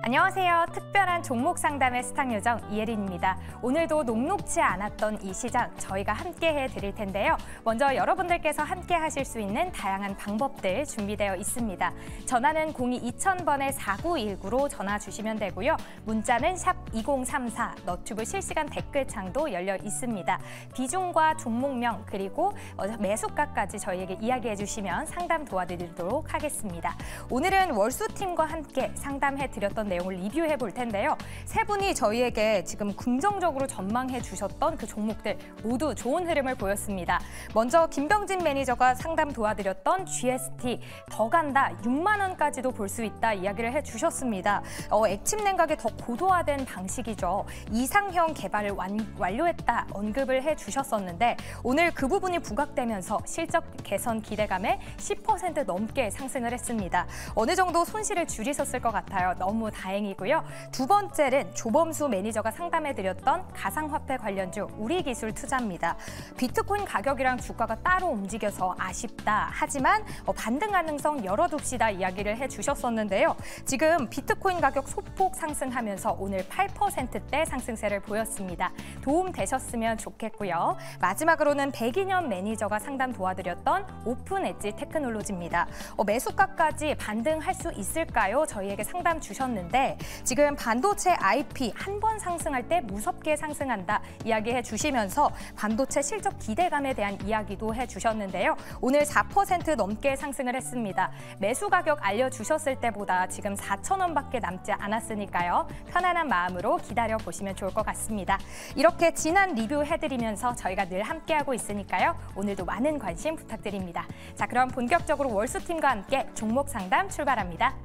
안녕하세요. 특별한 종목 상담의 스탁요정 이혜린입니다. 오늘도 녹록지 않았던 이 시장 저희가 함께 해드릴 텐데요. 먼저 여러분들께서 함께 하실 수 있는 다양한 방법들 준비되어 있습니다. 전화는 02-2000번에 4919로 전화 주시면 되고요. 문자는 샵 2034, 너튜브 실시간 댓글창도 열려 있습니다. 비중과 종목명 그리고 매수가까지 저희에게 이야기해 주시면 상담 도와드리도록 하겠습니다. 오늘은 월수팀과 함께 상담해드렸던 내용을 리뷰해 볼 텐데요. 세 분이 저희에게 지금 긍정적으로 전망해 주셨던 그 종목들 모두 좋은 흐름을 보였습니다. 먼저 김병진 매니저가 상담 도와드렸던 GST 더 간다 6만 원까지도 볼 수 있다 이야기를 해주셨습니다. 액침 냉각의 더 고도화된 방식이죠. 이상형 개발을 완료했다 언급을 해주셨었는데 오늘 그 부분이 부각되면서 실적 개선 기대감에 10% 넘게 상승을 했습니다. 어느 정도 손실을 줄이셨을 것 같아요. 너무 다행이고요. 두 번째는 조범수 매니저가 상담해드렸던 가상화폐 관련주 우리기술투자입니다. 비트코인 가격이랑 주가가 따로 움직여서 아쉽다. 하지만 반등 가능성 열어둡시다 이야기를 해주셨었는데요. 지금 비트코인 가격 소폭 상승하면서 오늘 8%대 상승세를 보였습니다. 도움 되셨으면 좋겠고요. 마지막으로는 백인현 매니저가 상담 도와드렸던 오픈 엣지 테크놀로지입니다. 매수가까지 반등할 수 있을까요? 저희에게 상담 주셨는데 지금 반도체 IP 한 번 상승할 때 무섭게 상승한다 이야기해 주시면서 반도체 실적 기대감에 대한 이야기도 해주셨는데요. 오늘 4% 넘게 상승을 했습니다. 매수 가격 알려주셨을 때보다 지금 4,000원밖에 남지 않았으니까요. 편안한 마음으로 기다려보시면 좋을 것 같습니다. 이렇게 진한 리뷰 해드리면서 저희가 늘 함께하고 있으니까요. 오늘도 많은 관심 부탁드립니다. 자, 그럼 본격적으로 월수팀과 함께 종목 상담 출발합니다.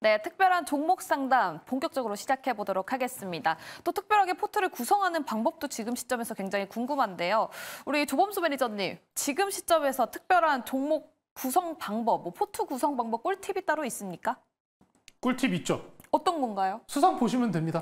네, 특별한 종목 상담 본격적으로 시작해 보도록 하겠습니다. 또 특별하게 포트를 구성하는 방법도 지금 시점에서 굉장히 궁금한데요. 우리 조범수 매니저님, 지금 시점에서 특별한 종목 구성 방법, 포트 구성 방법 꿀팁이 따로 있습니까? 꿀팁 있죠. 어떤 건가요? 수상 보시면 됩니다.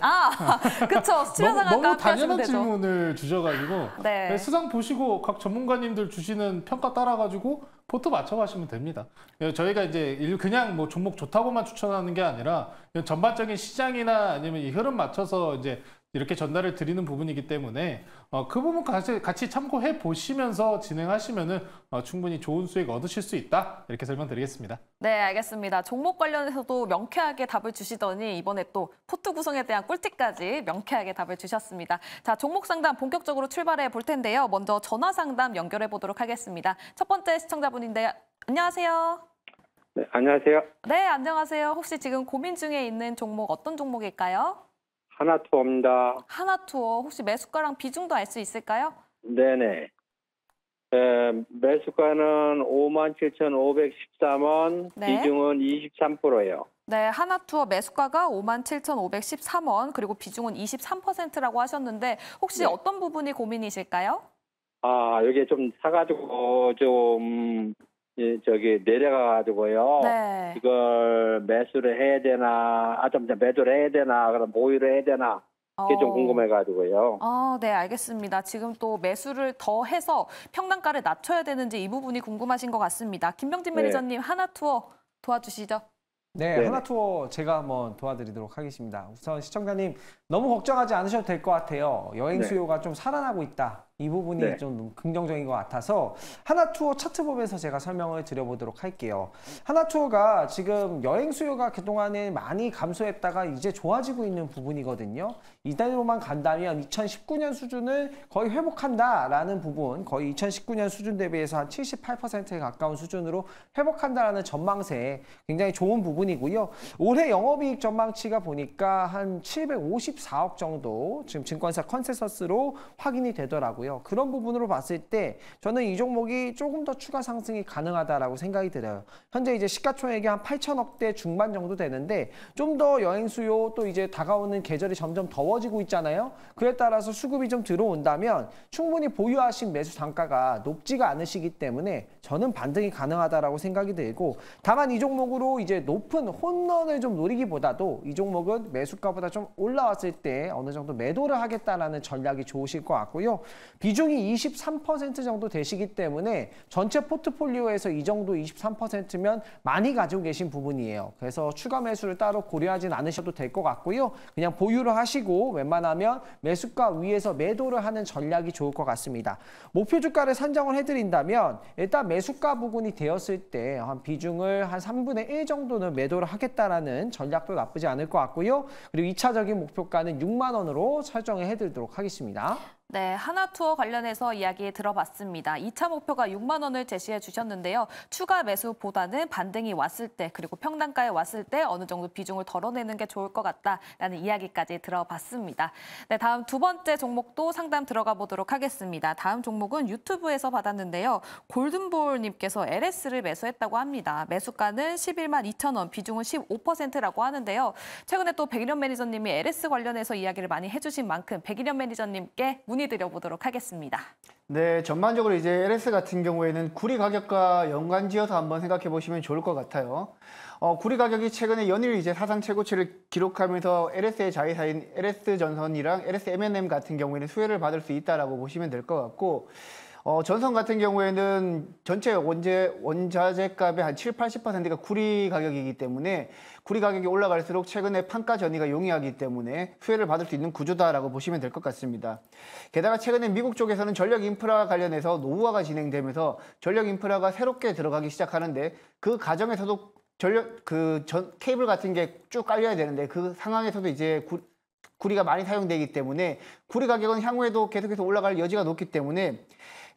그렇죠. 너무 당연한 질문을 주셔가지고 네. 수상 보시고 각 전문가님들 주시는 평가 따라가지고 포트 맞춰가시면 됩니다. 저희가 이제 그냥 뭐 종목 좋다고만 추천하는 게 아니라 전반적인 시장이나 아니면 이 흐름 맞춰서 이제 이렇게 전달을 드리는 부분이기 때문에 그 부분 같이 참고해 보시면서 진행하시면은 충분히 좋은 수익 얻으실 수 있다 이렇게 설명드리겠습니다. 네, 알겠습니다. 종목 관련해서도 명쾌하게 답을 주시더니 이번에 또 포트 구성에 대한 꿀팁까지 명쾌하게 답을 주셨습니다. 자, 종목 상담 본격적으로 출발해 볼 텐데요. 먼저 전화 상담 연결해 보도록 하겠습니다. 첫 번째 시청자분인데요. 안녕하세요. 네, 안녕하세요. 네, 안녕하세요. 혹시 지금 고민 중에 있는 종목 어떤 종목일까요? 하나투어입니다. 하나투어 혹시 매수가랑 비중도 알 수 있을까요? 네네. 매수가는 57,513원, 네. 비중은 23%예요. 네, 하나투어 매수가가 57,513원, 그리고 비중은 23%라고 하셨는데 혹시 네. 어떤 부분이 고민이실까요? 여기 좀 사가지고 좀 내려가가지고요. 네. 이걸 매수를 해야 되나, 매도를 해야 되나, 그럼 보유를 해야 되나. 그게 좀 궁금해가지고요. 네, 알겠습니다. 지금 또 매수를 더 해서 평단가를 낮춰야 되는지 이 부분이 궁금하신 것 같습니다. 김병진 매니저님, 하나투어 도와주시죠. 네, 하나투어 제가 한번 도와드리도록 하겠습니다. 우선 시청자님 너무 걱정하지 않으셔도 될 것 같아요. 여행 수요가 좀 살아나고 있다. 이 부분이 좀 긍정적인 것 같아서 하나투어 차트 보면서 제가 설명을 드려보도록 할게요. 하나투어가 지금 여행 수요가 그동안에 많이 감소했다가 이제 좋아지고 있는 부분이거든요. 이대로만 간다면 2019년 수준을 거의 회복한다라는 부분, 거의 2019년 수준 대비해서 한 78%에 가까운 수준으로 회복한다라는 전망세 굉장히 좋은 부분이고요. 올해 영업이익 전망치가 보니까 한 754억 정도 지금 증권사 컨센서스로 확인이 되더라고요. 있더라고요. 그런 부분으로 봤을 때 저는 이 종목이 조금 더 추가 상승이 가능하다라고 생각이 들어요. 현재 이제 시가총액이 한 8천억대 중반 정도 되는데 좀 더 여행 수요 또 이제 다가오는 계절이 점점 더워지고 있잖아요. 그에 따라서 수급이 좀 들어온다면 충분히 보유하신 매수 단가가 높지가 않으시기 때문에 저는 반등이 가능하다라고 생각이 들고, 다만 이 종목으로 이제 높은 홈런을 좀 노리기보다도 이 종목은 매수가보다 좀 올라왔을 때 어느 정도 매도를 하겠다라는 전략이 좋으실 것 같고요. 비중이 23% 정도 되시기 때문에 전체 포트폴리오에서 이 정도 23%면 많이 가지고 계신 부분이에요. 그래서 추가 매수를 따로 고려하진 않으셔도 될 것 같고요. 그냥 보유를 하시고 웬만하면 매수가 위에서 매도를 하는 전략이 좋을 것 같습니다. 목표 주가를 산정을 해드린다면 일단 매수가 부분이 되었을 때 한 비중을 한 3분의 1 정도는 매도를 하겠다라는 전략도 나쁘지 않을 것 같고요. 그리고 2차적인 목표가는 6만 원으로 설정을 해드리도록 하겠습니다. 네, 하나투어 관련해서 이야기 들어봤습니다. 2차 목표가 6만 원을 제시해 주셨는데요. 추가 매수보다는 반등이 왔을 때 그리고 평단가에 왔을 때 어느 정도 비중을 덜어내는 게 좋을 것 같다라는 이야기까지 들어봤습니다. 네, 다음 두 번째 종목도 상담 들어가 보도록 하겠습니다. 다음 종목은 유튜브에서 받았는데요. 골든볼님께서 LS를 매수했다고 합니다. 매수가는 11만 2천 원, 비중은 15%라고 하는데요. 최근에 또 백일현 매니저님이 LS 관련해서 이야기를 많이 해주신 만큼 백일현 매니저님께 문의드려보도록 하겠습니다. 네, 전반적으로 이제 LS 같은 경우에는 구리 가격과 연관지어서 한번 생각해 보시면 좋을 것 같아요. 구리 가격이 최근에 연일 이제 사상 최고치를 기록하면서 LS의 자회사인 LS전선이랑 LSM&M 같은 경우에는 수혜를 받을 수 있다라고 보시면 될 것 같고, 전선 같은 경우에는 전체 원자재 값의 한 70~80%가 구리 가격이기 때문에 구리 가격이 올라갈수록 최근에 판가 전이가 용이하기 때문에 수혜를 받을 수 있는 구조다라고 보시면 될 것 같습니다. 게다가 최근에 미국 쪽에서는 전력 인프라 관련해서 노후화가 진행되면서 전력 인프라가 새롭게 들어가기 시작하는데 그 과정에서도 케이블 같은 게 쭉 깔려야 되는데 그 상황에서도 이제 구리가 많이 사용되기 때문에 구리 가격은 향후에도 계속해서 올라갈 여지가 높기 때문에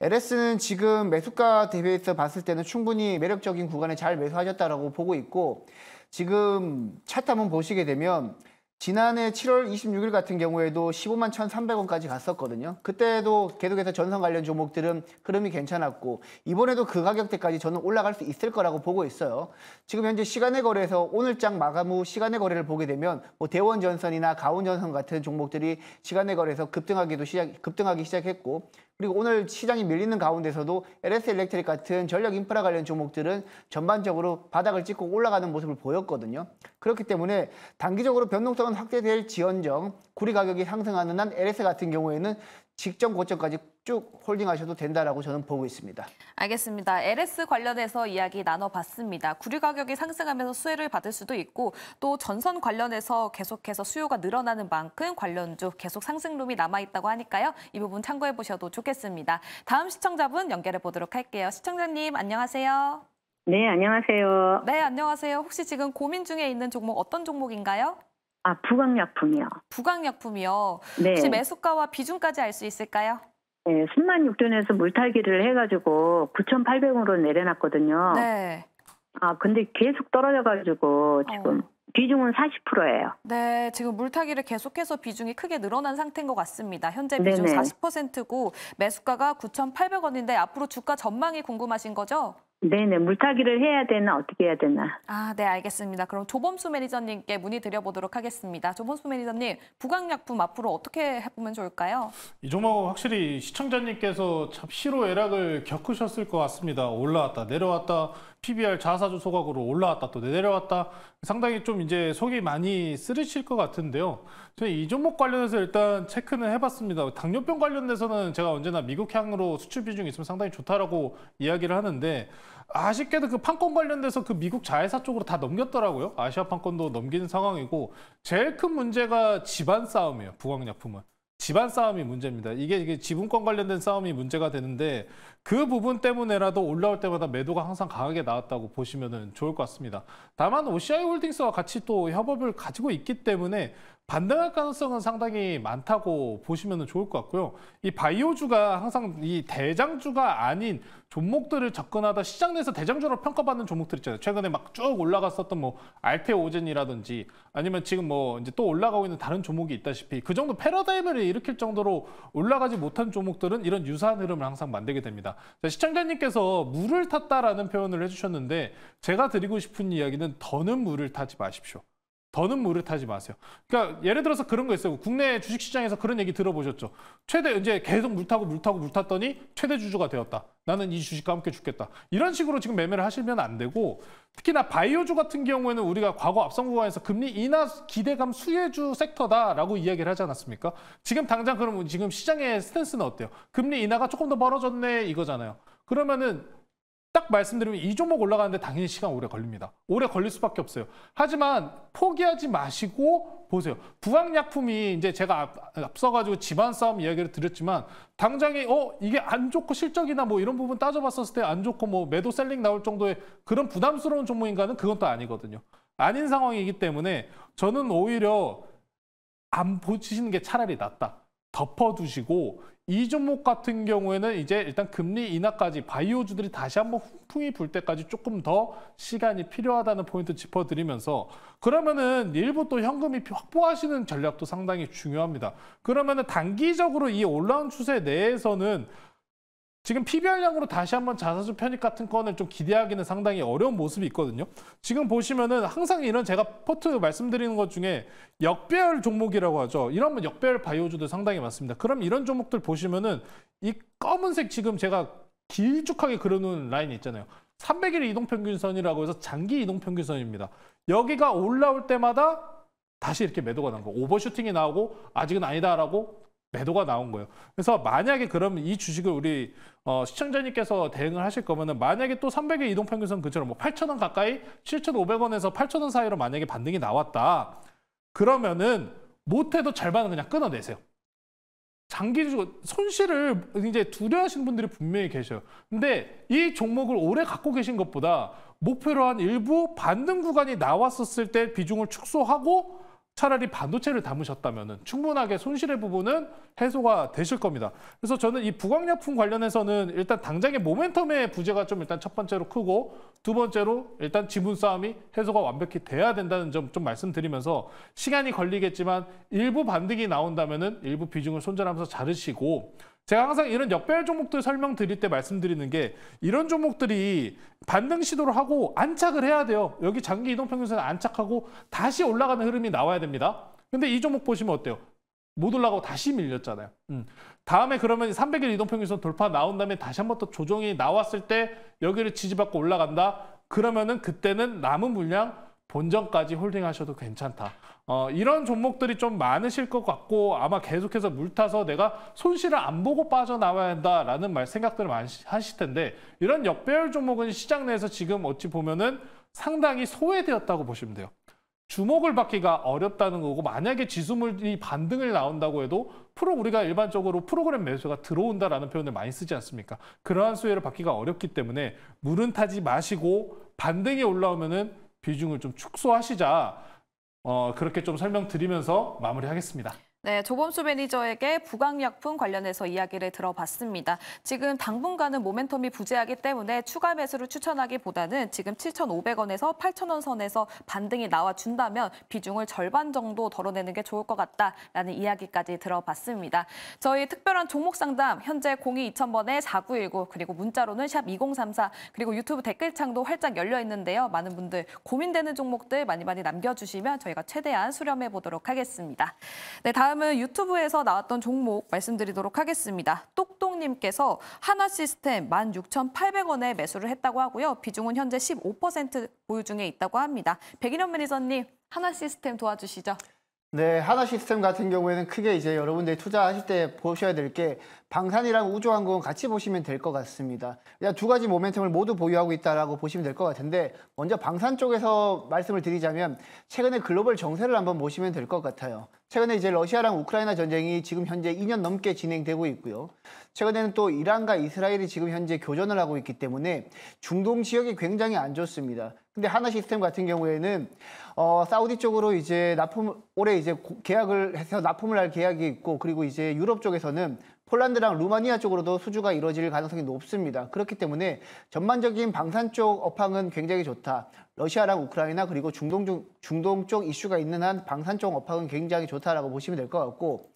LS는 지금 매수가 대비해서 봤을 때는 충분히 매력적인 구간에 잘 매수하셨다라고 보고 있고, 지금 차트 한번 보시게 되면 지난해 7월 26일 같은 경우에도 15만 1,300원까지 갔었거든요. 그때도 계속해서 전선 관련 종목들은 흐름이 괜찮았고 이번에도 그 가격대까지 저는 올라갈 수 있을 거라고 보고 있어요. 지금 현재 시간의 거래에서 오늘장 마감 후 시간의 거래를 보게 되면 뭐 대원전선이나 가온전선 같은 종목들이 시간의 거래에서 급등하기 시작했고, 그리고 오늘 시장이 밀리는 가운데서도 LS엘렉트릭 같은 전력 인프라 관련 종목들은 전반적으로 바닥을 찍고 올라가는 모습을 보였거든요. 그렇기 때문에 단기적으로 변동성은 확대될 지언정 구리 가격이 상승하는 한 LS 같은 경우에는 직전 고점까지 쭉 홀딩하셔도 된다라고 저는 보고 있습니다. 알겠습니다. LS 관련해서 이야기 나눠봤습니다. 구리 가격이 상승하면서 수혜를 받을 수도 있고 또 전선 관련해서 계속해서 수요가 늘어나는 만큼 관련주 계속 상승룸이 남아있다고 하니까요. 이 부분 참고해 보셔도 좋겠습니다. 다음 시청자분 연결해 보도록 할게요. 시청자님 안녕하세요. 네, 안녕하세요. 네, 안녕하세요. 혹시 지금 고민 중에 있는 종목 어떤 종목인가요? 부강약품이요. 부강약품이요. 네. 혹시 매수가와 비중까지 알 수 있을까요? 네, 16,000원에서 물타기를 해가지고 9,800원으로 내려놨거든요. 네. 근데 계속 떨어져가지고 지금 비중은 40%예요. 네, 지금 물타기를 계속해서 비중이 크게 늘어난 상태인 것 같습니다. 현재 비중 네네. 40%고 매수가가 9,800원인데 앞으로 주가 전망이 궁금하신 거죠? 네네, 물타기를 해야 되나 어떻게 해야 되나. 네, 알겠습니다. 그럼 조범수 매니저님께 문의 드려보도록 하겠습니다. 조범수 매니저님, 부강약품 앞으로 어떻게 해보면 좋을까요? 이 종목은 확실히 시청자님께서 참 희로애락을 겪으셨을 것 같습니다. 올라왔다 내려왔다, PBR 자사주 소각으로 올라왔다 또 내려왔다, 상당히 좀 이제 속이 많이 쓰리실 것 같은데요. 저는 이 종목 관련해서 일단 체크는 해봤습니다. 당뇨병 관련돼서는 제가 언제나 미국향으로 수출 비중이 있으면 상당히 좋다라고 이야기를 하는데, 아쉽게도 그 판권 관련돼서 그 미국 자회사 쪽으로 다 넘겼더라고요. 아시아 판권도 넘긴 상황이고, 제일 큰 문제가 집안 싸움이에요. 부강약품은. 집안 싸움이 문제입니다. 이게 지분권 관련된 싸움이 문제가 되는데 그 부분 때문에라도 올라올 때마다 매도가 항상 강하게 나왔다고 보시면 좋을 것 같습니다. 다만 OCI 홀딩스와 같이 또 협업을 가지고 있기 때문에 반등할 가능성은 상당히 많다고 보시면 좋을 것 같고요. 이 바이오주가 항상 이 대장주가 아닌 종목들을 접근하다 시장 내에서 대장주로 평가받는 종목들 있잖아요. 최근에 막 쭉 올라갔었던 뭐 알테오젠이라든지 아니면 지금 뭐 이제 또 올라가고 있는 다른 종목이 있다시피 그 정도 패러다임을 일으킬 정도로 올라가지 못한 종목들은 이런 유사한 흐름을 항상 만들게 됩니다. 자, 시청자님께서 물을 탔다라는 표현을 해주셨는데 제가 드리고 싶은 이야기는 더는 물을 타지 마십시오. 더는 물을 타지 마세요. 그러니까 예를 들어서 그런 거 있어요. 국내 주식시장에서 그런 얘기 들어보셨죠. 최대 이제 계속 물 탔더니 최대 주주가 되었다. 나는 이 주식과 함께 죽겠다. 이런 식으로 지금 매매를 하시면 안 되고 특히나 바이오주 같은 경우에는 우리가 과거 앞선 구간에서 금리 인하 기대감 수혜주 섹터다라고 이야기를 하지 않았습니까? 지금 당장 그러면 지금 시장의 스탠스는 어때요? 금리 인하가 조금 더 멀어졌네 이거잖아요. 그러면은 딱 말씀드리면 이 종목 올라가는데 당연히 시간 오래 걸립니다. 오래 걸릴 수밖에 없어요. 하지만 포기하지 마시고 보세요. 부항약품이 이제 제가 앞서가지고 집안 싸움 이야기를 드렸지만 당장에 이게 안 좋고 실적이나 뭐 이런 부분 따져봤었을 때 안 좋고 뭐 매도 셀링 나올 정도의 그런 부담스러운 종목인가는 그건 또 아니거든요. 아닌 상황이기 때문에 저는 오히려 안 보시는 게 차라리 낫다. 덮어두시고 이 종목 같은 경우에는 이제 일단 금리 인하까지 바이오주들이 다시 한번 훈풍이 불 때까지 조금 더 시간이 필요하다는 포인트 짚어드리면서 그러면은 일부 또 현금이 확보하시는 전략도 상당히 중요합니다. 그러면은 단기적으로 이 올라온 추세 내에서는 지금 PBR량으로 다시 한번 자사주 편입 같은 건을 좀 기대하기는 상당히 어려운 모습이 있거든요. 지금 보시면은 항상 이런 제가 포트 말씀드리는 것 중에 역배열 종목이라고 하죠. 이러면 역배열 바이오주도 상당히 많습니다. 그럼 이런 종목들 보시면은 이 검은색 지금 제가 길쭉하게 그려놓은 라인이 있잖아요. 300일 이동평균선이라고 해서 장기 이동평균선입니다. 여기가 올라올 때마다 다시 이렇게 매도가 난 거. 오버슈팅이 나오고 아직은 아니다라고 매도가 나온 거예요. 그래서 만약에 그러면 이 주식을 우리 시청자님께서 대응을 하실 거면은 만약에 또 300일 이동평균선 근처로 뭐 8,000원 가까이 7,500원에서 8,000원 사이로 만약에 반등이 나왔다. 그러면은 못해도 절반은 그냥 끊어내세요. 장기적으로 손실을 이제 두려워하시는 분들이 분명히 계셔요. 근데 이 종목을 오래 갖고 계신 것보다 목표로 한 일부 반등 구간이 나왔었을 때 비중을 축소하고 차라리 반도체를 담으셨다면 충분하게 손실의 부분은 해소가 되실 겁니다. 그래서 저는 이 부광약품 관련해서는 일단 당장의 모멘텀의 부재가 좀 일단 첫 번째로 크고 두 번째로 일단 지분 싸움이 해소가 완벽히 돼야 된다는 점 좀 말씀드리면서 시간이 걸리겠지만 일부 반등이 나온다면 일부 비중을 손절하면서 자르시고 제가 항상 이런 역배열 종목들 설명드릴 때 말씀드리는 게 이런 종목들이 반등 시도를 하고 안착을 해야 돼요. 여기 장기 이동평균선에 안착하고 다시 올라가는 흐름이 나와야 됩니다. 근데 이 종목 보시면 어때요? 못 올라가고 다시 밀렸잖아요. 다음에 그러면 300일 이동평균선 돌파 나온 다음에 다시 한번 또 조정이 나왔을 때 여기를 지지받고 올라간다. 그러면은 그때는 남은 물량 본전까지 홀딩하셔도 괜찮다. 이런 종목들이 좀 많으실 것 같고 아마 계속해서 물 타서 내가 손실을 안 보고 빠져나와야 한다라는 생각들을 많이 하실 텐데 이런 역배열 종목은 시장 내에서 지금 어찌 보면은 상당히 소외되었다고 보시면 돼요. 주목을 받기가 어렵다는 거고 만약에 지수물이 반등을 나온다고 해도 우리가 일반적으로 프로그램 매수가 들어온다라는 표현을 많이 쓰지 않습니까? 그러한 수혜를 받기가 어렵기 때문에 물은 타지 마시고 반등이 올라오면은 비중을 좀 축소하시자. 그렇게 좀 설명드리면서 마무리하겠습니다. 네, 조범수 매니저에게 부광약품 관련해서 이야기를 들어봤습니다. 지금 당분간은 모멘텀이 부재하기 때문에 추가 매수를 추천하기보다는 지금 7,500원에서 8,000원 선에서 반등이 나와준다면 비중을 절반 정도 덜어내는 게 좋을 것 같다라는 이야기까지 들어봤습니다. 저희 특별한 종목 상담 현재 02-2000번에 4919 그리고 문자로는 샵 2034 그리고 유튜브 댓글창도 활짝 열려 있는데요. 많은 분들 고민되는 종목들 많이 남겨주시면 저희가 최대한 수렴해 보도록 하겠습니다. 네, 다음은 유튜브에서 나왔던 종목 말씀드리도록 하겠습니다. 똑똑님께서 하나시스템 16,800원에 매수를 했다고 하고요. 비중은 현재 15% 보유 중에 있다고 합니다. 백인현 매니저님, 하나시스템 도와주시죠. 네, 하나시스템 같은 경우에는 크게 이제 여러분들이 투자하실 때 보셔야 될 게 방산이랑 우주항공은 같이 보시면 될 것 같습니다. 그냥 두 가지 모멘텀을 모두 보유하고 있다라고 보시면 될 것 같은데 먼저 방산 쪽에서 말씀을 드리자면 최근에 글로벌 정세를 한번 보시면 될 것 같아요. 최근에 이제 러시아랑 우크라이나 전쟁이 지금 현재 2년 넘게 진행되고 있고요. 최근에는 또 이란과 이스라엘이 지금 현재 교전을 하고 있기 때문에 중동 지역이 굉장히 안 좋습니다. 근데 하나시스템 같은 경우에는 사우디 쪽으로 이제 올해 이제 계약을 해서 납품을 할 계약이 있고, 그리고 이제 유럽 쪽에서는 폴란드랑 루마니아 쪽으로도 수주가 이루어질 가능성이 높습니다. 그렇기 때문에 전반적인 방산 쪽 업황은 굉장히 좋다. 러시아랑 우크라이나 그리고 중동 쪽 이슈가 있는 한 방산 쪽 업황은 굉장히 좋다라고 보시면 될 것 같고,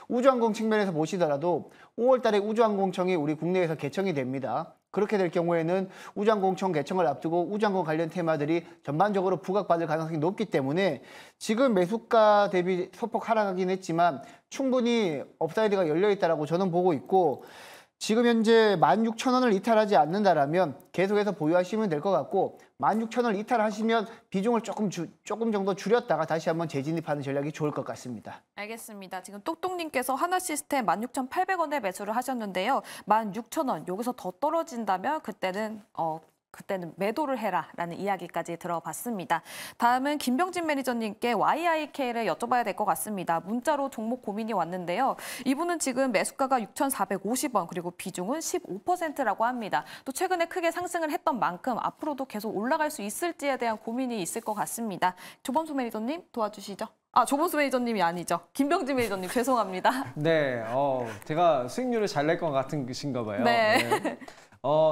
우주항공 측면에서 보시더라도 5월 달에 우주항공청이 우리 국내에서 개청이 됩니다. 그렇게 될 경우에는 우주항공청 개청을 앞두고 우주항공 관련 테마들이 전반적으로 부각받을 가능성이 높기 때문에 지금 매수가 대비 소폭 하락하긴 했지만 충분히 업사이드가 열려있다고 저는 보고 있고, 지금 현재 16,000원을 이탈하지 않는다라면 계속해서 보유하시면 될 것 같고, 16,000원을 이탈하시면 비중을 조금 정도 줄였다가 다시 한번 재진입하는 전략이 좋을 것 같습니다. 알겠습니다. 지금 똑똑님께서 하나시스템 16,800원에 매수를 하셨는데요. 16,000원 여기서 더 떨어진다면 그때는 매도를 해라라는 이야기까지 들어봤습니다. 다음은 김병진 매니저님께 YIK를 여쭤봐야 될 것 같습니다. 문자로 종목 고민이 왔는데요. 이분은 지금 매수가가 6,450원 그리고 비중은 15%라고 합니다. 또 최근에 크게 상승을 했던 만큼 앞으로도 계속 올라갈 수 있을지에 대한 고민이 있을 것 같습니다. 조범수 매니저님 도와주시죠. 조범수 매니저님이 아니죠. 김병진 매니저님 죄송합니다. 네, 제가 수익률을 잘 낼 것 같은 것인가 봐요. 네. 네.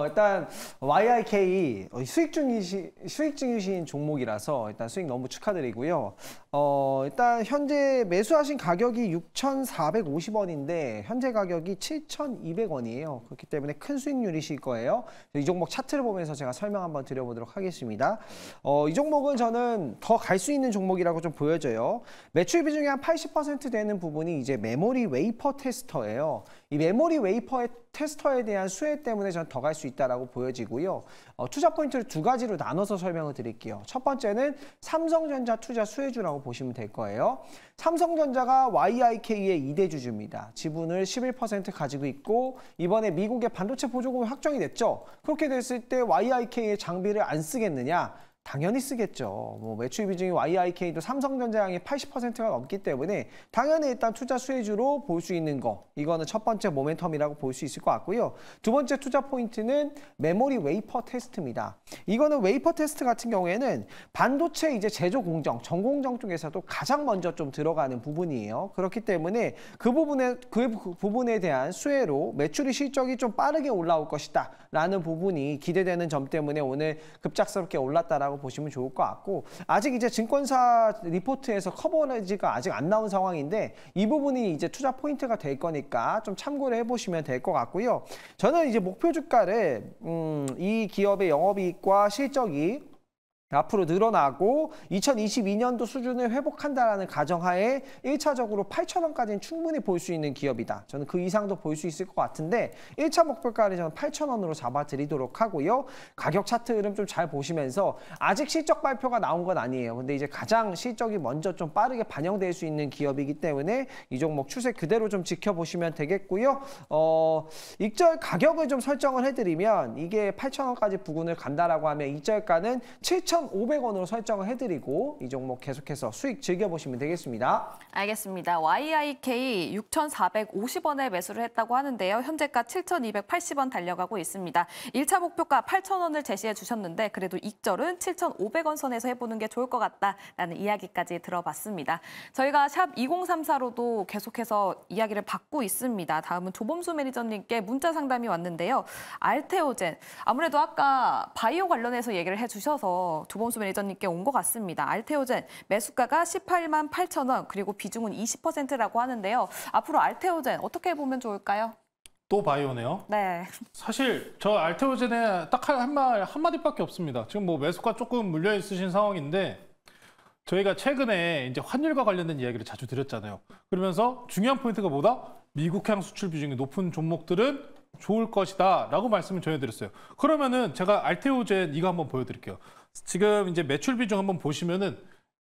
일단 YIK 수익 중이신 종목이라서 일단 수익 너무 축하드리고요. 일단 현재 매수하신 가격이 6,450원인데 현재 가격이 7,200원이에요. 그렇기 때문에 큰 수익률이실 거예요. 이 종목 차트를 보면서 제가 설명 한번 드려보도록 하겠습니다. 이 종목은 저는 더 갈 수 있는 종목이라고 좀 보여져요. 매출 비중이 한 80% 되는 부분이 이제 메모리 웨이퍼 테스터예요. 이 메모리 웨이퍼 테스터에 대한 수혜 때문에 저는 더 갈 수 있다라고 보여지고요. 투자 포인트를 두 가지로 나눠서 설명을 드릴게요. 첫 번째는 삼성전자 투자 수혜주라고 보시면 될 거예요. 삼성전자가 YIK의 2대 주주입니다. 지분을 11% 가지고 있고 이번에 미국의 반도체 보조금이 확정이 됐죠. 그렇게 됐을 때 YIK의 장비를 안 쓰겠느냐? 당연히 쓰겠죠. 매출 비중이 YIK도 삼성전자양이 80%가 넘기 때문에 당연히 일단 투자 수혜주로 볼 수 있는 거, 이거는 첫 번째 모멘텀이라고 볼 수 있을 것 같고요. 두 번째 투자 포인트는 메모리 웨이퍼 테스트입니다. 이거는 웨이퍼 테스트 같은 경우에는 반도체 이제 제조 공정, 전공정 쪽에서도 가장 먼저 좀 들어가는 부분이에요. 그렇기 때문에 그 부분에 대한 수혜로 매출이 실적이 좀 빠르게 올라올 것이다 라는 부분이 기대되는 점 때문에 오늘 급작스럽게 올랐다라고 보시면 좋을 것 같고, 아직 이제 증권사 리포트에서 커버리지가 아직 안 나온 상황인데 이 부분이 이제 투자 포인트가 될 거니까 좀 참고를 해보시면 될 것 같고요. 저는 이제 목표 주가를 이 기업의 영업이익과 실적이 앞으로 늘어나고 2022년도 수준을 회복한다라는 가정하에 1차적으로 8,000원까지는 충분히 볼 수 있는 기업이다. 저는 그 이상도 볼 수 있을 것 같은데 1차 목표가를 저는 8,000원으로 잡아드리도록 하고요. 가격 차트 흐름 좀 잘 보시면서 아직 실적 발표가 나온 건 아니에요. 근데 이제 가장 실적이 먼저 좀 빠르게 반영될 수 있는 기업이기 때문에 이 종목 추세 그대로 좀 지켜보시면 되겠고요. 익절 가격을 좀 설정을 해드리면 이게 8,000원까지 부근을 간다라고 하면 익절가는 7,500원으로 설정을 해드리고 이 종목 계속해서 수익 즐겨보시면 되겠습니다. 알겠습니다. YIK 6,450원에 매수를 했다고 하는데요. 현재가 7,280원 달려가고 있습니다. 1차 목표가 8,000원을 제시해 주셨는데 그래도 익절은 7,500원 선에서 해보는 게 좋을 것 같다라는 이야기까지 들어봤습니다. 저희가 샵 2034로도 계속해서 이야기를 받고 있습니다. 다음은 조범수 매니저님께 문자 상담이 왔는데요. 알테오젠, 아무래도 아까 바이오 관련해서 얘기를 해주셔서 조범수 매니저님께 온 것 같습니다. 알테오젠 매수가가 18만 8,000원 그리고 비중은 20%라고 하는데요. 앞으로 알테오젠 어떻게 보면 좋을까요? 또 바이오네요. 네. 사실 저 알테오젠에 딱 한마디밖에 없습니다. 지금 매수가 조금 물려 있으신 상황인데 저희가 최근에 이제 환율과 관련된 이야기를 자주 드렸잖아요. 그러면서 중요한 포인트가 뭐다? 미국향 수출 비중이 높은 종목들은 좋을 것이다 라고 말씀을 전해드렸어요. 그러면은 제가 알테오젠 이거 한번 보여드릴게요. 지금 이제 매출 비중 한번 보시면은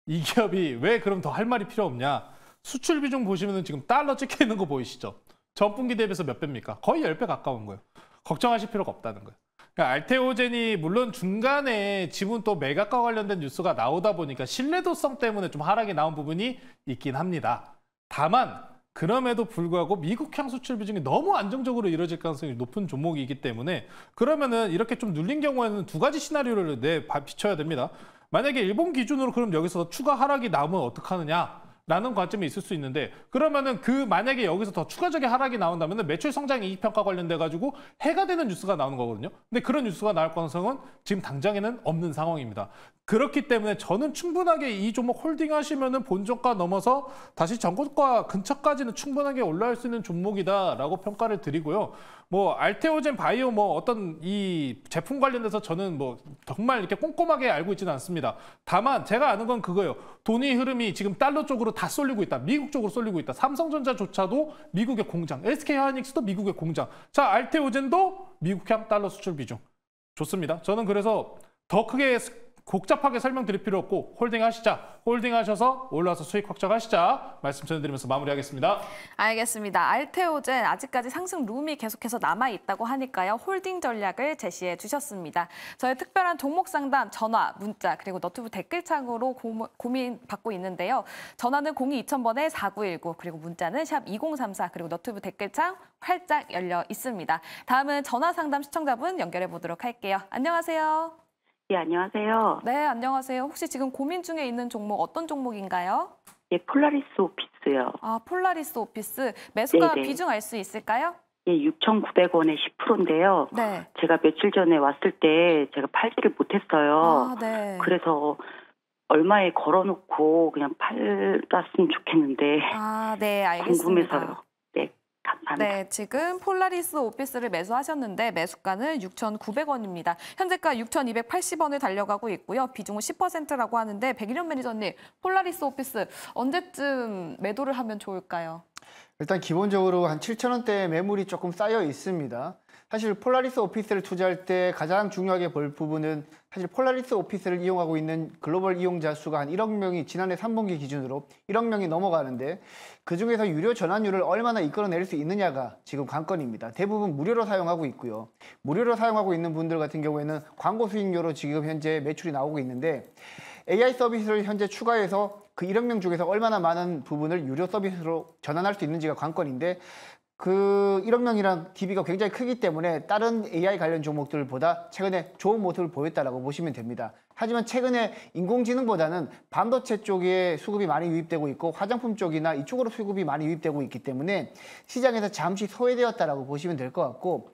이 기업이 왜 그럼 더 할 말이 필요 없냐? 수출 비중 보시면은 지금 달러 찍혀 있는 거 보이시죠? 전분기 대비해서 몇 배입니까? 거의 10배 가까운 거예요. 걱정하실 필요가 없다는 거예요. 그러니까 알테오젠이 물론 중간에 지분 또 매각과 관련된 뉴스가 나오다 보니까 신뢰도성 때문에 좀 하락이 나온 부분이 있긴 합니다. 다만 그럼에도 불구하고 미국향 수출 비중이 너무 안정적으로 이루어질 가능성이 높은 종목이기 때문에 그러면은 이렇게 좀 눌린 경우에는 두 가지 시나리오를 비춰야 됩니다. 만약에 일본 기준으로 그럼 여기서 추가 하락이 나오면 어떡하느냐? 라는 관점이 있을 수 있는데 그러면은 만약에 여기서 더 추가적인 하락이 나온다면은 매출 성장 이익 평가 관련돼 가지고 해가 되는 뉴스가 나오는 거거든요. 근데 그런 뉴스가 나올 가능성은 지금 당장에는 없는 상황입니다. 그렇기 때문에 저는 충분하게 이 종목 홀딩하시면은 본전가 넘어서 다시 전고가 근처까지는 충분하게 올라올 수 있는 종목이다라고 평가를 드리고요. 뭐 알테오젠 바이오 뭐 어떤 이 제품 관련돼서 저는 뭐 정말 이렇게 꼼꼼하게 알고 있지는 않습니다. 다만 제가 아는 건 그거예요. 돈의 흐름이 지금 달러 쪽으로 다 쏠리고 있다. 미국 쪽으로 쏠리고 있다. 삼성전자조차도 미국의 공장, SK하이닉스도 미국의 공장. 자, 알테오젠도 미국향 달러 수출 비중. 좋습니다. 저는 그래서 더 크게 복잡하게 설명드릴 필요 없고 홀딩하시자. 홀딩하셔서 올라와서 수익 확정하시자. 말씀 전해드리면서 마무리하겠습니다. 알겠습니다. 알테오젠 아직까지 상승 룸이 계속해서 남아있다고 하니까요. 홀딩 전략을 제시해 주셨습니다. 저의 특별한 종목 상담 전화, 문자 그리고 너튜브 댓글창으로 고민 받고 있는데요. 전화는 02-2000번에 4919 그리고 문자는 샵 2034 그리고 너튜브 댓글창 활짝 열려 있습니다. 다음은 전화 상담 시청자분 연결해 보도록 할게요. 안녕하세요. 예, 안녕하세요. 네, 안녕하세요. 혹시 지금 고민 중에 있는 종목 어떤 종목인가요? 예, 폴라리스 오피스요. 아, 폴라리스 오피스. 매수가 네네. 비중 알 수 있을까요? 예, 6,900원에 10%인데요. 네. 제가 며칠 전에 왔을 때 제가 팔지를 못했어요. 아, 네. 그래서 얼마에 걸어놓고 그냥 팔았으면 좋겠는데 아, 네, 알겠습니다. 궁금해서요. 네, 감사합니다. 네, 지금 폴라리스 오피스를 매수하셨는데 매수가는 6,900원입니다. 현재가 6,280원을 달려가고 있고요. 비중은 10%라고 하는데 백일현 매니저님, 폴라리스 오피스 언제쯤 매도를 하면 좋을까요? 일단 기본적으로 한 7,000원대 매물이 조금 쌓여 있습니다. 사실 폴라리스 오피스를 투자할 때 가장 중요하게 볼 부분은 사실 폴라리스 오피스를 이용하고 있는 글로벌 이용자 수가 한 1억 명이 지난해 3분기 기준으로 1억 명이 넘어가는데 그중에서 유료 전환율을 얼마나 이끌어낼 수 있느냐가 지금 관건입니다. 대부분 무료로 사용하고 있고요. 무료로 사용하고 있는 분들 같은 경우에는 광고 수익료로 지금 현재 매출이 나오고 있는데 AI 서비스를 현재 추가해서 그 1억 명 중에서 얼마나 많은 부분을 유료 서비스로 전환할 수 있는지가 관건인데 그 1억 명이란 DB가 굉장히 크기 때문에 다른 AI 관련 종목들보다 최근에 좋은 모습을 보였다라고 보시면 됩니다. 하지만 최근에 인공지능보다는 반도체 쪽에 수급이 많이 유입되고 있고 화장품 쪽이나 이쪽으로 수급이 많이 유입되고 있기 때문에 시장에서 잠시 소외되었다라고 보시면 될 것 같고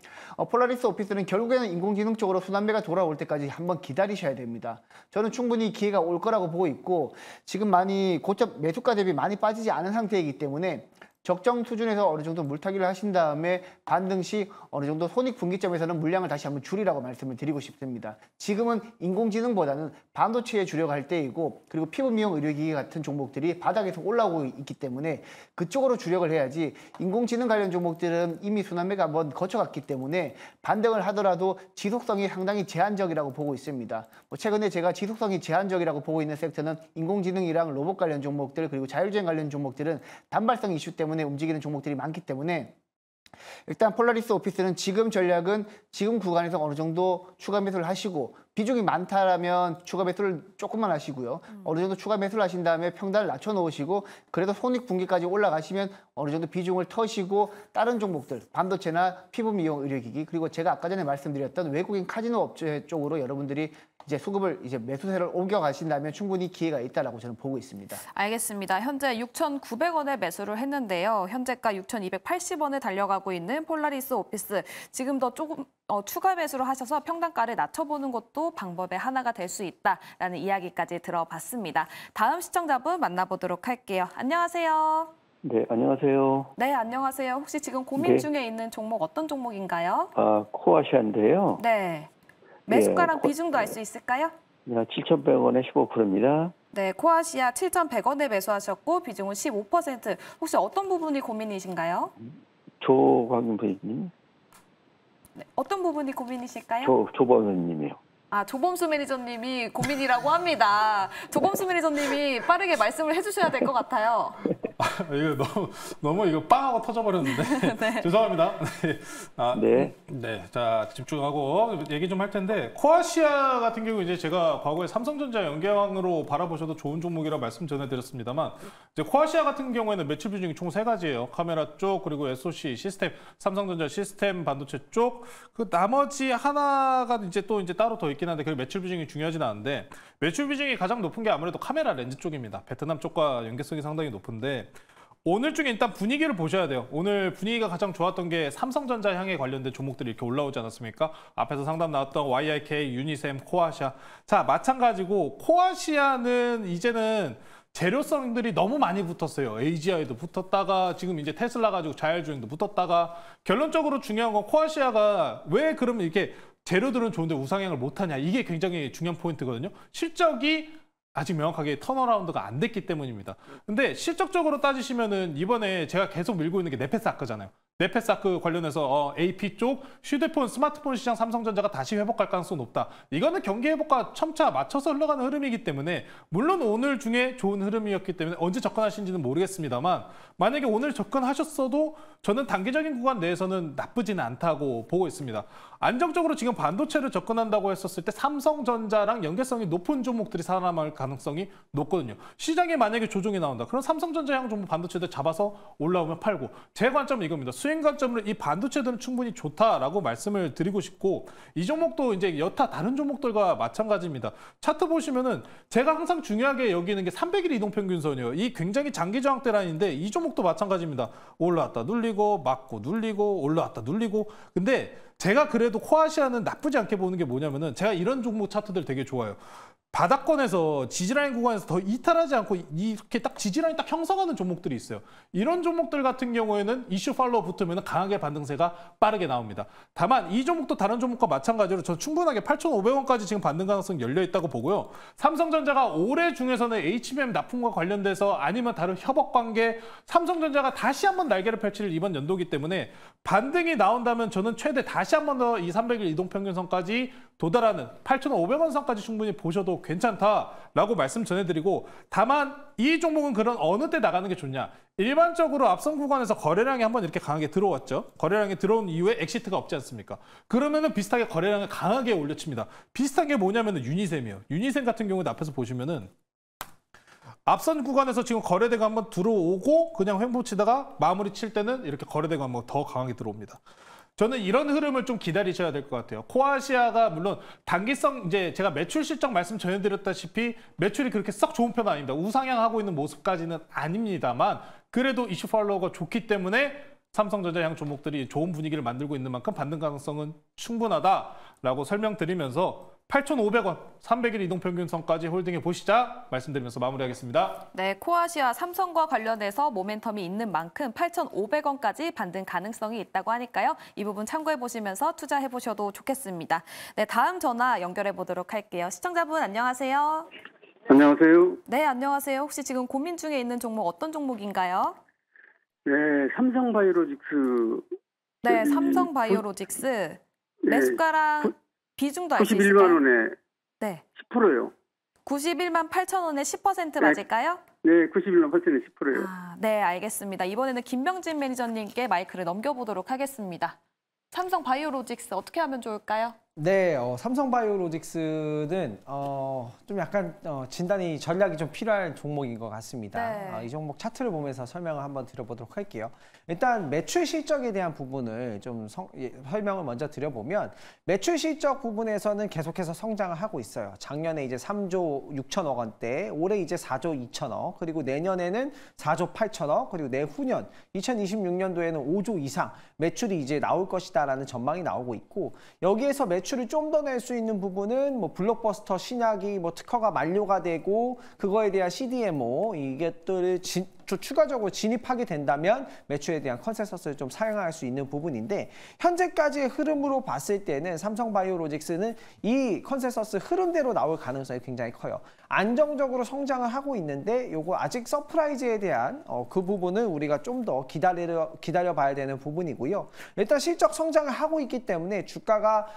폴라리스 오피스는 결국에는 인공지능 쪽으로 순환매가 돌아올 때까지 한번 기다리셔야 됩니다. 저는 충분히 기회가 올 거라고 보고 있고 지금 많이 고점 매수가 대비 많이 빠지지 않은 상태이기 때문에 적정 수준에서 어느 정도 물타기를 하신 다음에 반등 시 어느 정도 손익분기점에서는 물량을 다시 한번 줄이라고 말씀을 드리고 싶습니다. 지금은 인공지능보다는 반도체에 주력을 할 때이고 그리고 피부 미용 의료기기 같은 종목들이 바닥에서 올라오고 있기 때문에 그쪽으로 주력을 해야지 인공지능 관련 종목들은 이미 순환매가 한번 거쳐갔기 때문에 반등을 하더라도 지속성이 상당히 제한적이라고 보고 있습니다. 최근에 제가 지속성이 제한적이라고 보고 있는 섹터는 인공지능이랑 로봇 관련 종목들 그리고 자율주행 관련 종목들은 단발성 이슈 때문에 움직이는 종목들이 많기 때문에 일단 폴라리스 오피스는 지금 전략은 지금 구간에서 어느 정도 추가 매수를 하시고 비중이 많다라면 추가 매수를 조금만 하시고요. 어느 정도 추가 매수를 하신 다음에 평단을 낮춰 놓으시고 그래도 손익분기까지 올라가시면 어느 정도 비중을 터시고 다른 종목들 반도체나 피부 미용 의료기기 그리고 제가 아까 전에 말씀드렸던 외국인 카지노 업체 쪽으로 여러분들이 이제 수급을 이제 매수세를 옮겨가신다면 충분히 기회가 있다라고 저는 보고 있습니다. 알겠습니다. 현재 6,900원에 매수를 했는데요. 현재가 6,280원에 달려가고 있는 폴라리스 오피스. 지금 더 조금 추가 매수를 하셔서 평단가를 낮춰보는 것도 방법의 하나가 될 수 있다라는 이야기까지 들어봤습니다. 다음 시청자분 만나보도록 할게요. 안녕하세요. 네, 안녕하세요. 네, 안녕하세요. 혹시 지금 고민 네. 중에 있는 종목 어떤 종목인가요? 아, 코아시아인데요. 네. 매수가랑 예, 비중도 알 수 있을까요? 7,100원에 15%입니다. 네, 코아시아 7,100원에 매수하셨고 비중은 15%. 혹시 어떤 부분이 고민이신가요? 조광윤 부장님, 네, 어떤 부분이 고민이실까요? 조범현님이요. 아, 조범수 매니저님이 고민이라고 합니다. 조범수 매니저님이 빠르게 말씀을 해주셔야 될 것 같아요. 이거 너무 이거 빵하고 터져버렸는데 네. 죄송합니다. 네. 네, 자 집중하고 얘기 좀 할 텐데 코아시아 같은 경우 이제 제가 과거에 삼성전자 연계왕으로 바라보셔도 좋은 종목이라 말씀 전해드렸습니다만 이제 코아시아 같은 경우에는 매출 비중이 총 3가지예요. 카메라 쪽 그리고 SoC 시스템, 삼성전자 시스템 반도체 쪽 그 나머지 하나가 이제 또 따로 더 있긴 한데 그 매출 비중이 중요하진 않은데 매출 비중이 가장 높은 게 아무래도 카메라 렌즈 쪽입니다. 베트남 쪽과 연계성이 상당히 높은데. 오늘 중에 일단 분위기를 보셔야 돼요. 오늘 분위기가 가장 좋았던 게 삼성전자 향에 관련된 종목들이 이렇게 올라오지 않았습니까? 앞에서 상담 나왔던 YIK, 유니셈, 코아시아. 자, 마찬가지고 코아시아는 이제는 재료성들이 너무 많이 붙었어요. AGI도 붙었다가 지금 이제 테슬라 가지고 자율주행도 붙었다가 결론적으로 중요한 건 코아시아가 왜 그러면 이렇게 재료들은 좋은데 우상향을 못하냐. 이게 굉장히 중요한 포인트거든요. 실적이 아직 명확하게 턴어라운드가 안 됐기 때문입니다. 근데 실적적으로 따지시면은 이번에 제가 계속 밀고 있는 게 네페스아크잖아요. 네페스아크 관련해서 AP 쪽 휴대폰, 스마트폰 시장 삼성전자가 다시 회복할 가능성이 높다. 이거는 경기 회복과 첨차 맞춰서 흘러가는 흐름이기 때문에 물론 오늘 중에 좋은 흐름이었기 때문에 언제 접근하신지는 모르겠습니다만 만약에 오늘 접근하셨어도 저는 단기적인 구간 내에서는 나쁘지는 않다고 보고 있습니다. 안정적으로 지금 반도체를 접근한다고 했었을 때 삼성전자랑 연계성이 높은 종목들이 살아남을 가능성이 높거든요. 시장에 만약에 조정이 나온다. 그럼 삼성전자형 종목 반도체들 잡아서 올라오면 팔고 제 관점은 이겁니다. 수행 관점으로 이 반도체들은 충분히 좋다라고 말씀을 드리고 싶고 이 종목도 이제 여타 다른 종목들과 마찬가지입니다. 차트 보시면은 제가 항상 중요하게 여기는 게 300일 이동평균선이에요. 이 굉장히 장기 저항대 라인인데 이 종목도 마찬가지입니다. 올라왔다 눌리고 맞고 눌리고 올라왔다 눌리고 근데 제가 그래도 코아시아는 나쁘지 않게 보는 게 뭐냐면은 제가 이런 종목 차트들 되게 좋아요. 바닥권에서 지지라인 구간에서 더 이탈하지 않고 이렇게 딱 지지라인 딱 형성하는 종목들이 있어요. 이런 종목들 같은 경우에는 이슈 팔로우 붙으면 강하게 반등세가 빠르게 나옵니다. 다만 이 종목도 다른 종목과 마찬가지로 저 충분하게 8,500원까지 지금 반등 가능성이 열려 있다고 보고요. 삼성전자가 올해 중에서는 HBM 납품과 관련돼서 아니면 다른 협업 관계 삼성전자가 다시 한번 날개를 펼칠 이번 연도기 때문에 반등이 나온다면 저는 최대 다시 한번 더 이 300일 이동평균선까지 도달하는 8,500원 선까지 충분히 보셔도 괜찮다라고 말씀 전해드리고 다만 이 종목은 그런 어느 때 나가는 게 좋냐. 일반적으로 앞선 구간에서 거래량이 한번 이렇게 강하게 들어왔죠. 거래량이 들어온 이후에 엑시트가 없지 않습니까? 그러면은 비슷하게 거래량을 강하게 올려칩니다. 비슷한 게 뭐냐면은 유니셈이에요. 유니셈 같은 경우는 앞에서 보시면은 앞선 구간에서 지금 거래대가 한번 들어오고 그냥 횡보 치다가 마무리 칠 때는 이렇게 거래대가 한번 더 강하게 들어옵니다. 저는 이런 흐름을 좀 기다리셔야 될 것 같아요. 코아시아가 물론 단기성 이제 제가 매출 실적 말씀 전해드렸다시피 매출이 그렇게 썩 좋은 편은 아닙니다. 우상향하고 있는 모습까지는 아닙니다만 그래도 이슈 팔로우가 좋기 때문에 삼성전자향 종목들이 좋은 분위기를 만들고 있는 만큼 반등 가능성은 충분하다라고 설명드리면서 8,500원, 300일 이동평균선까지 홀딩해 보시자 말씀드리면서 마무리하겠습니다. 네, 코아시아 삼성과 관련해서 모멘텀이 있는 만큼 8,500원까지 반등 가능성이 있다고 하니까요. 이 부분 참고해 보시면서 투자해 보셔도 좋겠습니다. 네, 다음 전화 연결해 보도록 할게요. 시청자분 안녕하세요. 안녕하세요. 네, 안녕하세요. 혹시 지금 고민 중에 있는 종목 어떤 종목인가요? 네, 삼성바이오로직스. 네, 삼성바이오로직스. 매수가랑 비중도 알 수 91만 있을까요? 원에 네. 10%요. 91만 8천 원에 10% 맞을까요? 네, 91만 8천에 10%요. 네, 알겠습니다. 이번에는 김명진 매니저님께 마이크를 넘겨보도록 하겠습니다. 삼성바이오로직스 어떻게 하면 좋을까요? 네, 삼성바이오로직스는 좀 약간 진단이 전략이 좀 필요한 종목인 것 같습니다. 네. 이 종목 차트를 보면서 설명을 한번 드려보도록 할게요. 일단 매출 실적에 대한 부분을 좀 설명을 먼저 드려보면 매출 실적 부분에서는 계속해서 성장을 하고 있어요. 작년에 이제 3조 6천억 원대, 올해 이제 4조 2천억, 그리고 내년에는 4조 8천억, 그리고 내후년 2026년도에는 5조 이상 매출이 이제 나올 것이다라는 전망이 나오고 있고 여기에서 매출을 좀 더 낼 수 있는 부분은 뭐 블록버스터 신약이 뭐 특허가 만료가 되고 그거에 대한 CDMO 이것들을 추가적으로 진입하게 된다면 매출에 대한 컨센서스를 좀 사용할 수 있는 부분인데 현재까지의 흐름으로 봤을 때는 삼성바이오로직스는 이 컨센서스 흐름대로 나올 가능성이 굉장히 커요. 안정적으로 성장을 하고 있는데 요거 아직 서프라이즈에 대한 그 부분은 우리가 좀 더 기다려 봐야 되는 부분이고요. 일단 실적 성장을 하고 있기 때문에 주가가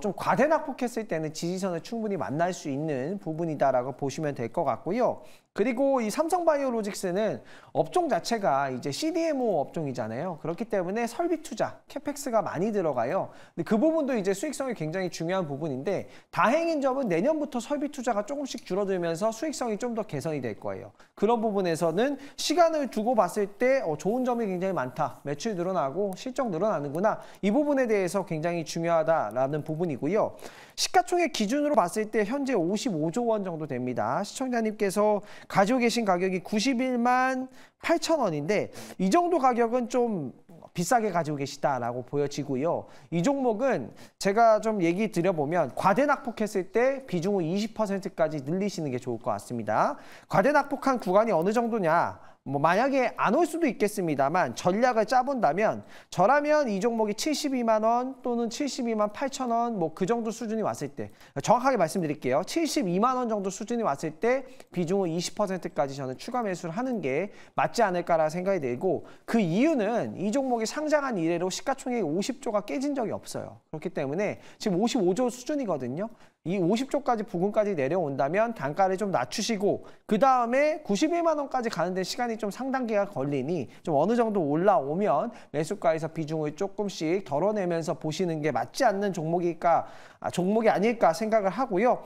좀 과대낙폭했을 때는 지지선을 충분히 만날 수 있는 부분이다라고 보시면 될 것 같고요. 그리고 이 삼성바이오로직스는 업종 자체가 이제 CDMO 업종이잖아요. 그렇기 때문에 설비 투자, 캐펙스가 많이 들어가요. 근데 그 부분도 이제 수익성이 굉장히 중요한 부분인데 다행인 점은 내년부터 설비 투자가 조금씩 줄어들면서 수익성이 좀 더 개선이 될 거예요. 그런 부분에서는 시간을 두고 봤을 때 좋은 점이 굉장히 많다. 매출 늘어나고 실적 늘어나는구나. 이 부분에 대해서 굉장히 중요하다라는 부분이고요. 시가총액 기준으로 봤을 때 현재 55조 원 정도 됩니다. 시청자님께서 가지고 계신 가격이 91만 8천 원인데 이 정도 가격은 좀 비싸게 가지고 계시다라고 보여지고요. 이 종목은 제가 좀 얘기 드려보면 과대낙폭했을 때 비중을 20%까지 늘리시는 게 좋을 것 같습니다. 과대낙폭한 구간이 어느 정도냐? 뭐 만약에 안 올 수도 있겠습니다만 전략을 짜본다면 저라면 이 종목이 72만 원 또는 72만 8천 원 뭐 그 정도 수준이 왔을 때 정확하게 말씀드릴게요. 72만 원 정도 수준이 왔을 때 비중을 20%까지 저는 추가 매수를 하는 게 맞지 않을까라는 생각이 들고 그 이유는 이 종목이 상장한 이래로 시가총액 50조가 깨진 적이 없어요. 그렇기 때문에 지금 55조 수준이거든요. 이 50조까지 부근까지 내려온다면 단가를 좀 낮추시고 그 다음에 91만 원까지 가는 데 시간이 좀 상단기가 걸리니 좀 어느 정도 올라오면 매수가에서 비중을 조금씩 덜어내면서 보시는 게 맞지 않는 종목이 아닐까 생각을 하고요.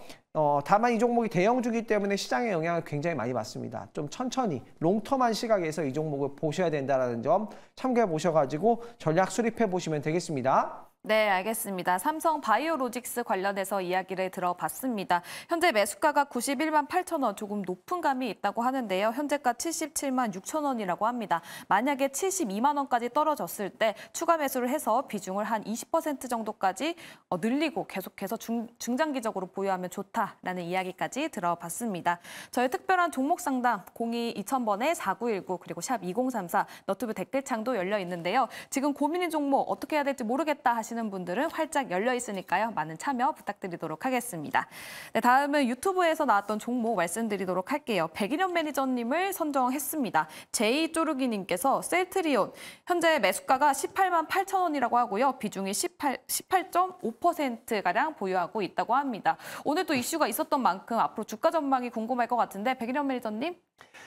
다만 이 종목이 대형주기 때문에 시장의 영향을 굉장히 많이 받습니다. 좀 천천히 롱텀한 시각에서 이 종목을 보셔야 된다는 점 참고해 보셔가지고 전략 수립해 보시면 되겠습니다. 네, 알겠습니다. 삼성바이오로직스 관련해서 이야기를 들어봤습니다. 현재 매수가가 91만 8천 원, 조금 높은 감이 있다고 하는데요. 현재가 77만 6천 원이라고 합니다. 만약에 72만 원까지 떨어졌을 때 추가 매수를 해서 비중을 한 20% 정도까지 늘리고 계속해서 중장기적으로 보유하면 좋다라는 이야기까지 들어봤습니다. 저희 특별한 종목 상담 02-2000번에 4919 그리고 샵 2034 너튜브 댓글창도 열려 있는데요. 지금 고민인 종목 어떻게 해야 될지 모르겠다 하시는 분들은 활짝 열려 있으니까요. 많은 참여 부탁드리도록 하겠습니다. 네, 다음은 유튜브에서 나왔던 종목 말씀드리도록 할게요. 백인현 매니저님을 선정했습니다. 제이쪼르기님께서 셀트리온 현재 매수가가 18만 8천 원이라고 하고요. 비중이 18.5%가량 보유하고 있다고 합니다. 오늘 또 이슈가 있었던 만큼 앞으로 주가 전망이 궁금할 것 같은데 백인현 매니저님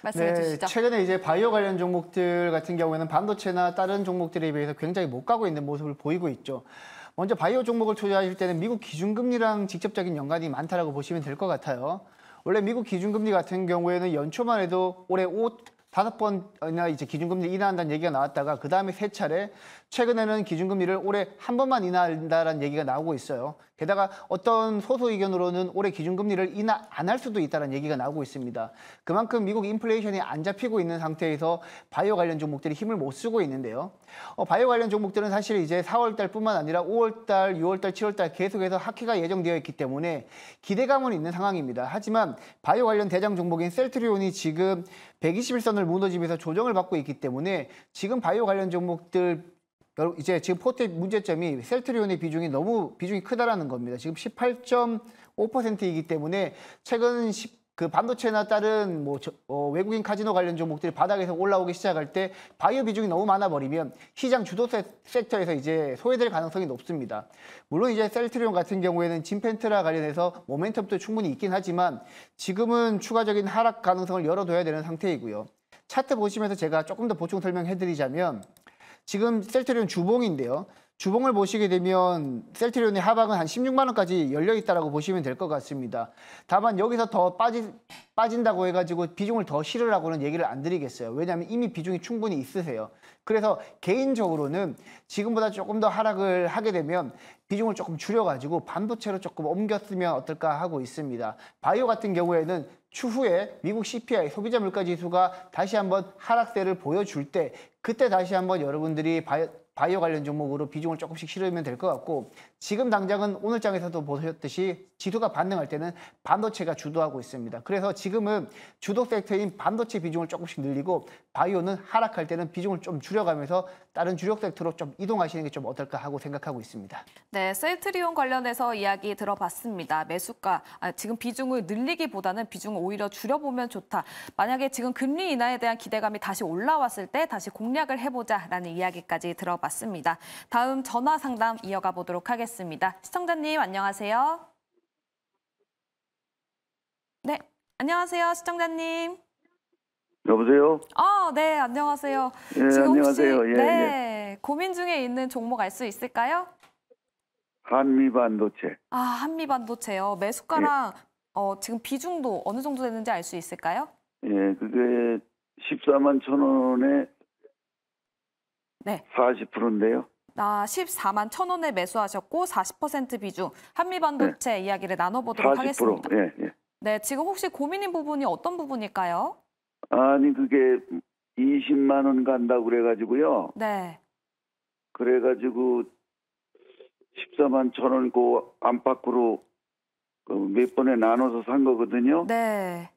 말씀해 주시죠. 최근에 이제 바이오 관련 종목들 같은 경우에는 반도체나 다른 종목들에 비해서 굉장히 못 가고 있는 모습을 보이고 있죠. 먼저 바이오 종목을 투자하실 때는 미국 기준금리랑 직접적인 연관이 많다라고 보시면 될 것 같아요. 원래 미국 기준금리 같은 경우에는 연초만 해도 올해 5번이나 이제 기준금리 인하한다는 얘기가 나왔다가 그 다음에 3차례, 최근에는 기준금리를 올해 한 번만 인하한다는 얘기가 나오고 있어요. 게다가 어떤 소수 의견으로는 올해 기준금리를 인하 안 할 수도 있다는 얘기가 나오고 있습니다. 그만큼 미국 인플레이션이 안 잡히고 있는 상태에서 바이오 관련 종목들이 힘을 못 쓰고 있는데요. 바이오 관련 종목들은 사실 이제 4월달 뿐만 아니라 5월달, 6월달, 7월달 계속해서 하회가 예정되어 있기 때문에 기대감은 있는 상황입니다. 하지만 바이오 관련 대장 종목인 셀트리온이 지금 121선을 무너지면서 조정을 받고 있기 때문에 지금 바이오 관련 종목들 이제 지금 포트의 문제점이 셀트리온의 비중이 크다라는 겁니다. 지금 18.5%이기 때문에 최근 그 반도체나 다른 외국인 카지노 관련 종목들이 바닥에서 올라오기 시작할 때 바이오 비중이 너무 많아버리면 시장 주도 섹터에서 이제 소외될 가능성이 높습니다. 물론 이제 셀트리온 같은 경우에는 진펜트라 관련해서 모멘텀도 충분히 있긴 하지만 지금은 추가적인 하락 가능성을 열어둬야 되는 상태이고요. 차트 보시면서 제가 조금 더 보충 설명해드리자면 지금 셀트리온 주봉인데요. 주봉을 보시게 되면 셀트리온의 하방은 한 16만 원까지 열려 있다라고 보시면 될 것 같습니다. 다만 여기서 더 빠진다고 해가지고 비중을 더 실으라고는 얘기를 안 드리겠어요. 왜냐하면 이미 비중이 충분히 있으세요. 그래서 개인적으로는 지금보다 조금 더 하락을 하게 되면 비중을 조금 줄여가지고 반도체로 조금 옮겼으면 어떨까 하고 있습니다. 바이오 같은 경우에는 추후에 미국 CPI 소비자 물가 지수가 다시 한번 하락세를 보여줄 때 그때 다시 한번 여러분들이 바이오 관련 종목으로 비중을 조금씩 실으면 될 것 같고 지금 당장은 오늘 장에서도 보셨듯이 지수가 반등할 때는 반도체가 주도하고 있습니다. 그래서 지금은 주도 섹터인 반도체 비중을 조금씩 늘리고 바이오는 하락할 때는 비중을 좀 줄여가면서 다른 주력 섹터로 좀 이동하시는 게 좀 어떨까 하고 생각하고 있습니다. 네, 셀트리온 관련해서 이야기 들어봤습니다. 매수가, 지금 비중을 늘리기보다는 비중을 오히려 줄여보면 좋다. 만약에 지금 금리 인하에 대한 기대감이 다시 올라왔을 때 다시 공략을 해보자라는 이야기까지 들어봤습니다. 다음 전화 상담 이어가 보도록 하겠습니다. 시청자님 안녕하세요. 네, 안녕하세요, 시청자님. 여보세요? 네, 안녕하세요. 예, 지금 안녕하세요. 혹시, 예, 네, 고민 중에 있는 종목 알 수 있을까요? 한미반도체. 한미반도체요. 매수가랑 지금 비중도 어느 정도 되는지 알 수 있을까요? 예, 그게 14만 1,000원에 네. 40%인데요. 14만 1,000원에 매수하셨고 40% 비중 한미반도체 이야기를 나눠보도록 40%. 하겠습니다. 예, 예. 네, 지금 혹시 고민인 부분이 어떤 부분일까요? 아니, 그게 20만 원 간다고 그래가지고요. 네. 그래가지고 14만 1,000원 그 안팎으로 몇 번에 나눠서 산 거거든요. 네.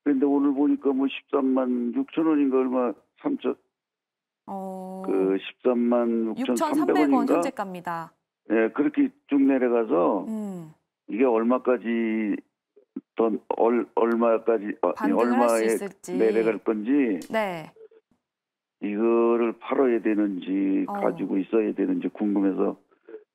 그런데 오늘 보니까 뭐 13만 6천 원인가 얼마 3천 그 13만 6,300원 현재가입니다. 예, 그렇게 쭉 내려가서 이게 얼마까지 얼마까지 얼마에 내려갈 건지 네. 이거를 팔아야 되는지 가지고 있어야 되는지 궁금해서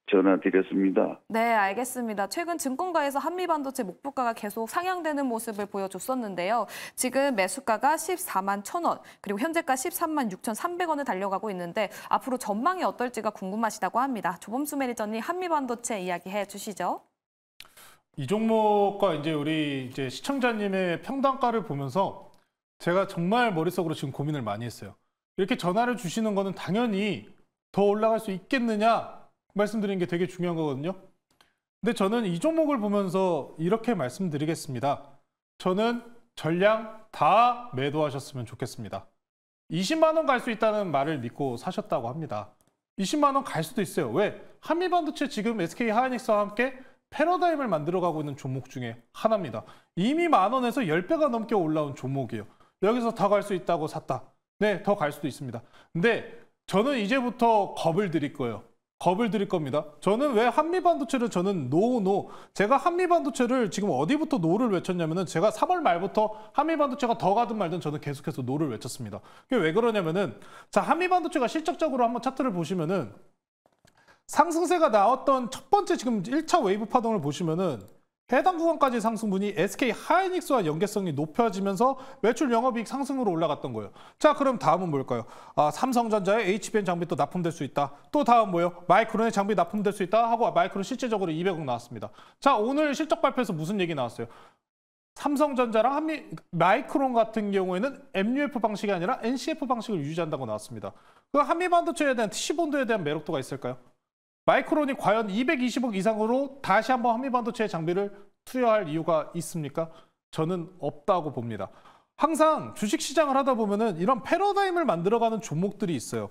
전화드렸습니다. 네, 알겠습니다. 최근 증권가에서 한미반도체 목표가가 계속 상향되는 모습을 보여줬었는데요. 지금 매수가가 14만 1,000원, 그리고 현재가 13만 6,300원을 달려가고 있는데 앞으로 전망이 어떨지가 궁금하시다고 합니다. 조범수 매니저님, 한미반도체 이야기해 주시죠. 이 종목과 이제 우리 시청자님의 평단가를 보면서 제가 정말 머릿속으로 지금 고민을 많이 했어요. 이렇게 전화를 주시는 거는 당연히 더 올라갈 수 있겠느냐 말씀드리는 게 되게 중요한 거거든요. 근데 저는 이 종목을 보면서 이렇게 말씀드리겠습니다. 저는 전량 다 매도하셨으면 좋겠습니다. 20만 원 갈 수 있다는 말을 믿고 사셨다고 합니다. 20만 원 갈 수도 있어요. 왜? 한미반도체 지금 SK 하이닉스와 함께 패러다임을 만들어가고 있는 종목 중에 하나입니다. 이미 10,000원에서 10배가 넘게 올라온 종목이에요. 여기서 더 갈 수 있다고 샀다. 네, 더 갈 수도 있습니다. 근데 저는 이제부터 겁을 드릴 거예요. 겁을 드릴 겁니다. 저는 왜 한미반도체를 저는 노. 제가 한미반도체를 지금 어디부터 노를 외쳤냐면은 제가 3월 말부터 한미반도체가 더 가든 말든 저는 계속해서 노를 외쳤습니다. 그게 왜 그러냐면은 자, 한미반도체가 실적적으로 한번 차트를 보시면은 상승세가 나왔던 첫 번째 지금 1차 웨이브 파동을 보시면은 해당 구간까지 상승분이 SK 하이닉스와 연계성이 높아지면서 매출 영업이익 상승으로 올라갔던 거예요. 자, 그럼 다음은 뭘까요? 삼성전자의 HBM 장비 또 납품될 수 있다. 또 다음 뭐예요? 마이크론의 장비 납품될 수 있다 하고 마이크론 실제적으로 200억 나왔습니다. 자, 오늘 실적 발표에서 무슨 얘기 나왔어요? 삼성전자랑 마이크론 같은 경우에는 MUF 방식이 아니라 NCF 방식을 유지한다고 나왔습니다. 그 한미반도체에 대한 TC본드에 대한 매력도가 있을까요? 마이크론이 과연 220억 이상으로 다시 한번 한미반도체의 장비를 투여할 이유가 있습니까? 저는 없다고 봅니다. 항상 주식시장을 하다 보면은 이런 패러다임을 만들어가는 종목들이 있어요.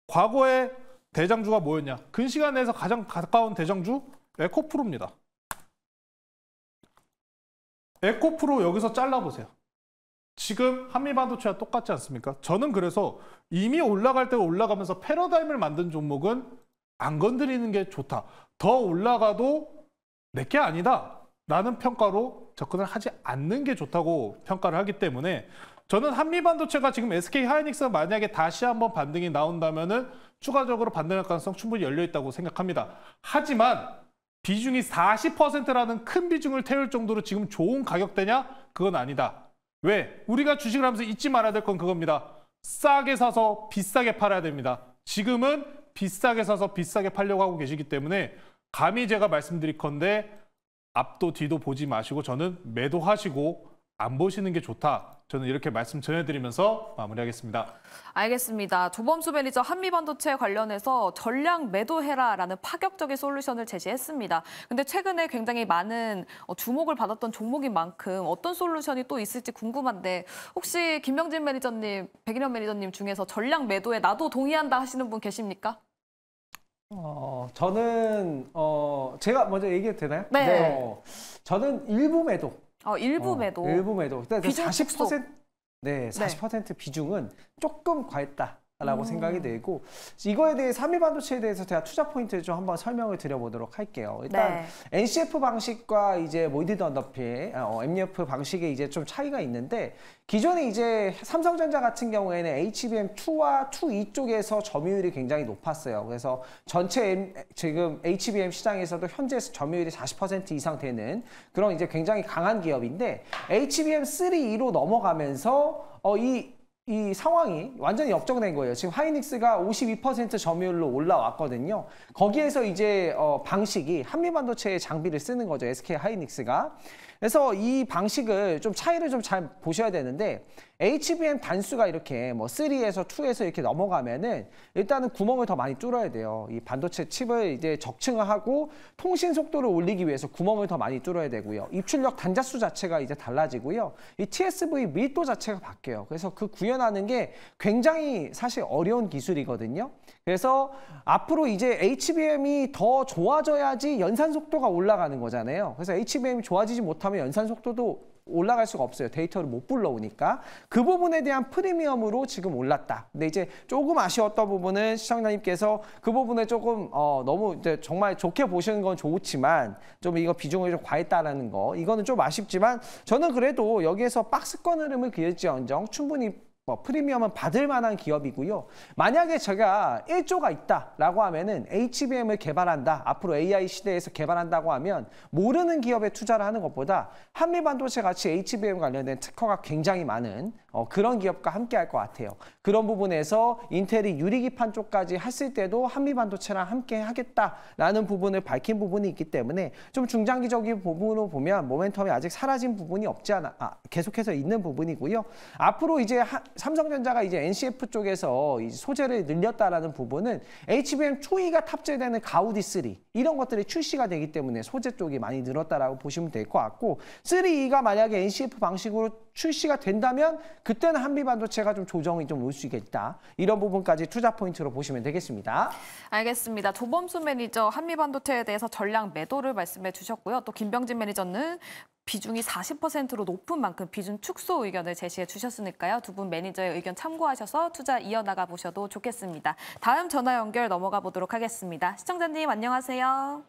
과거에 대장주가 뭐였냐? 근시간 내에서 가장 가까운 대장주 에코프로입니다. 에코프로 여기서 잘라보세요. 지금 한미반도체와 똑같지 않습니까? 저는 그래서 이미 올라갈 때 올라가면서 패러다임을 만든 종목은 안 건드리는 게 좋다. 더 올라가도 내게 아니다 라는 평가로 접근을 하지 않는 게 좋다고 평가를 하기 때문에 저는 한미반도체가 지금 SK 하이닉스가 만약에 다시 한번 반등이 나온다면은 추가적으로 반등할 가능성 충분히 열려 있다고 생각합니다. 하지만 비중이 40%라는 큰 비중을 태울 정도로 지금 좋은 가격대냐? 그건 아니다. 왜? 우리가 주식을 하면서 잊지 말아야 될 건 그겁니다. 싸게 사서 비싸게 팔아야 됩니다. 지금은 비싸게 사서 비싸게 팔려고 하고 계시기 때문에 감히 제가 말씀드릴 건데 앞도 뒤도 보지 마시고 저는 매도하시고 안 보시는 게 좋다. 저는 이렇게 말씀 전해드리면서 마무리하겠습니다. 알겠습니다. 조범수 매니저 한미반도체 관련해서 전량 매도해라라는 파격적인 솔루션을 제시했습니다. 근데 최근에 굉장히 많은 주목을 받았던 종목인 만큼 어떤 솔루션이 또 있을지 궁금한데 혹시 김명진 매니저님, 백인현 매니저님 중에서 전량 매도에 나도 동의한다 하시는 분 계십니까? 저는 제가 먼저 얘기해도 되나요? 네. 저는 일부 매도. 일부 매도. 일부 매도. 비중 40% 네, 40% 비중은 조금 과했다. 라고 생각이 들고 이거에 대해 한미반도체에 대해서 제가 투자 포인트를 좀 한번 설명을 드려보도록 할게요. 일단 NCF 방식과 이제 모이드 언더필, MF 방식에 이제 좀 차이가 있는데 기존에 이제 삼성전자 같은 경우에는 HBM2와 2E 쪽에서 점유율이 굉장히 높았어요. 그래서 전체 지금 HBM 시장에서도 현재 점유율이 40% 이상 되는 그런 이제 굉장히 강한 기업인데 HBM3E로 넘어가면서 이 상황이 완전히 역전된 거예요. 지금 하이닉스가 52% 점유율로 올라왔거든요. 거기에서 이제 방식이 한미반도체의 장비를 쓰는 거죠. SK 하이닉스가. 그래서 이 방식을 좀 차이를 좀 잘 보셔야 되는데 HBM 단수가 이렇게 뭐 3에서 2에서 이렇게 넘어가면은 일단은 구멍을 더 많이 뚫어야 돼요. 이 반도체 칩을 이제 적층을 하고 통신 속도를 올리기 위해서 구멍을 더 많이 뚫어야 되고요. 입출력 단자수 자체가 이제 달라지고요. 이 TSV 밀도 자체가 바뀌어요. 그래서 그 구현하는 게 굉장히 사실 어려운 기술이거든요. 그래서 앞으로 이제 HBM이 더 좋아져야지 연산 속도가 올라가는 거잖아요. 그래서 HBM이 좋아지지 못하면 연산 속도도 올라갈 수가 없어요. 데이터를 못 불러오니까. 그 부분에 대한 프리미엄으로 지금 올랐다. 근데 이제 조금 아쉬웠던 부분은 시청자님께서 그 부분에 조금 너무 이제 정말 좋게 보시는 건 좋지만 좀 이거 비중을 좀 과했다라는 거. 이거는 좀 아쉽지만 저는 그래도 여기에서 박스권 흐름을 그릴지언정 충분히 프리미엄은 받을 만한 기업이고요. 만약에 제가 1조가 있다라고 하면은 HBM을 개발한다. 앞으로 AI 시대에서 개발한다고 하면 모르는 기업에 투자를 하는 것보다 한미반도체 같이 HBM 관련된 특허가 굉장히 많은 그런 기업과 함께 할 것 같아요. 그런 부분에서 인텔이 유리기판 쪽까지 했을 때도 한미반도체랑 함께 하겠다라는 부분을 밝힌 부분이 있기 때문에 좀 중장기적인 부분으로 보면 모멘텀이 아직 사라진 부분이 없지 않아 계속해서 있는 부분이고요. 앞으로 이제 삼성전자가 이제 NCF 쪽에서 이제 소재를 늘렸다라는 부분은 HBM2E가 탑재되는 가우디 3 이런 것들이 출시가 되기 때문에 소재 쪽이 많이 늘었다라고 보시면 될 것 같고 3E가 만약에 NCF 방식으로 출시가 된다면 그때는 한미반도체가 좀 조정이 좀 올 수 있겠다. 이런 부분까지 투자 포인트로 보시면 되겠습니다. 알겠습니다. 조범수 매니저 한미반도체에 대해서 전량 매도를 말씀해 주셨고요. 또 김병진 매니저는 비중이 40%로 높은 만큼 비중 축소 의견을 제시해 주셨으니까요. 두 분 매니저의 의견 참고하셔서 투자 이어나가 보셔도 좋겠습니다. 다음 전화 연결 넘어가 보도록 하겠습니다. 시청자님 안녕하세요.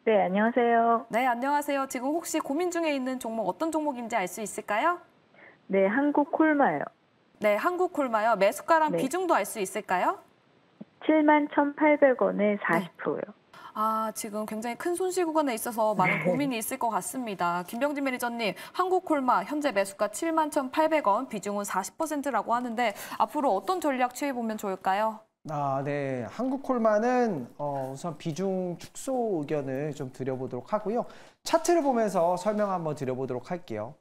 네, 안녕하세요. 네, 안녕하세요. 지금 혹시 고민 중에 있는 종목 어떤 종목인지 알 수 있을까요? 네, 한국콜마요. 네, 한국콜마요. 매수가랑 네. 비중도 알 수 있을까요? 71,800원에 40%요. 아, 지금 굉장히 큰 손실 구간에 있어서 많은 고민이 있을 것 같습니다. 김병진 매니저님, 한국콜마 현재 매수가 71,800원, 비중은 40%라고 하는데 앞으로 어떤 전략 취해보면 좋을까요? 네. 한국콜마는 우선 비중 축소 의견을 좀 드려보도록 하고요. 차트를 보면서 설명 한번 드려보도록 할게요.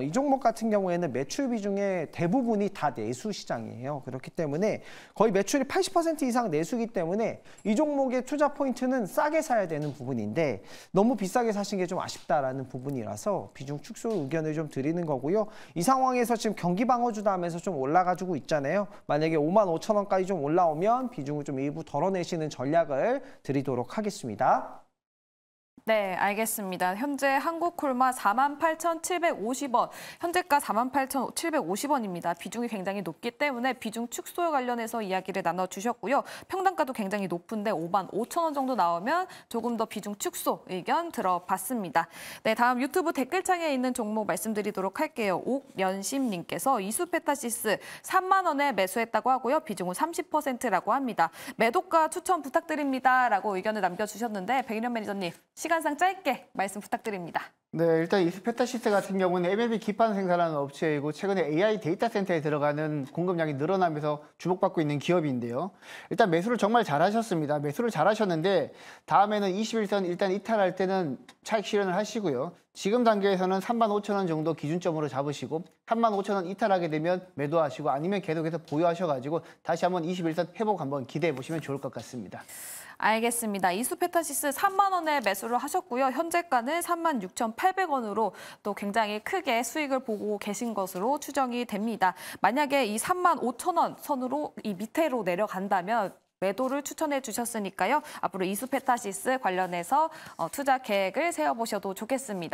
이 종목 같은 경우에는 매출 비중의 대부분이 다 내수 시장이에요. 그렇기 때문에 거의 매출이 80% 이상 내수기 때문에 이 종목의 투자 포인트는 싸게 사야 되는 부분인데 너무 비싸게 사신 게 좀 아쉽다라는 부분이라서 비중 축소 의견을 좀 드리는 거고요. 이 상황에서 지금 경기 방어주다 하면서 좀 올라가지고 있잖아요. 만약에 55,000원까지 좀 올라오면 비중을 좀 일부 덜어내시는 전략을 드리도록 하겠습니다. 네, 알겠습니다. 현재 한국콜마 48,750원, 현재가 48,750원입니다. 비중이 굉장히 높기 때문에 비중 축소 관련해서 이야기를 나눠주셨고요. 평단가도 굉장히 높은데 55,000원 정도 나오면 조금 더 비중 축소 의견 들어봤습니다. 네, 다음 유튜브 댓글창에 있는 종목 말씀드리도록 할게요. 옥연심님께서 이수페타시스 3만 원에 매수했다고 하고요. 비중은 30%라고 합니다. 매도가 추천 부탁드립니다라고 의견을 남겨주셨는데 백인현 매니저님, 시간상 짧게 말씀 부탁드립니다. 네, 일단 이스페타시스 같은 경우는 MLB 기판 생산하는 업체이고 최근에 AI 데이터 센터에 들어가는 공급량이 늘어나면서 주목받고 있는 기업인데요. 일단 매수를 정말 잘하셨습니다. 매수를 잘하셨는데 다음에는 21선 일단 이탈할 때는 차익 실현을 하시고요. 지금 단계에서는 35,000원 정도 기준점으로 잡으시고 35,000원 이탈하게 되면 매도하시고 아니면 계속해서 보유하셔가지고 다시 한번 21선 회복 한번 기대해 보시면 좋을 것 같습니다. 알겠습니다. 이수페타시스 3만 원에 매수를 하셨고요. 현재가는 36,800원으로 또 굉장히 크게 수익을 보고 계신 것으로 추정이 됩니다. 만약에 이 35,000원 선으로 이 밑으로 내려간다면 매도를 추천해 주셨으니까요. 앞으로 이수페타시스 관련해서 투자 계획을 세워보셔도 좋겠습니다.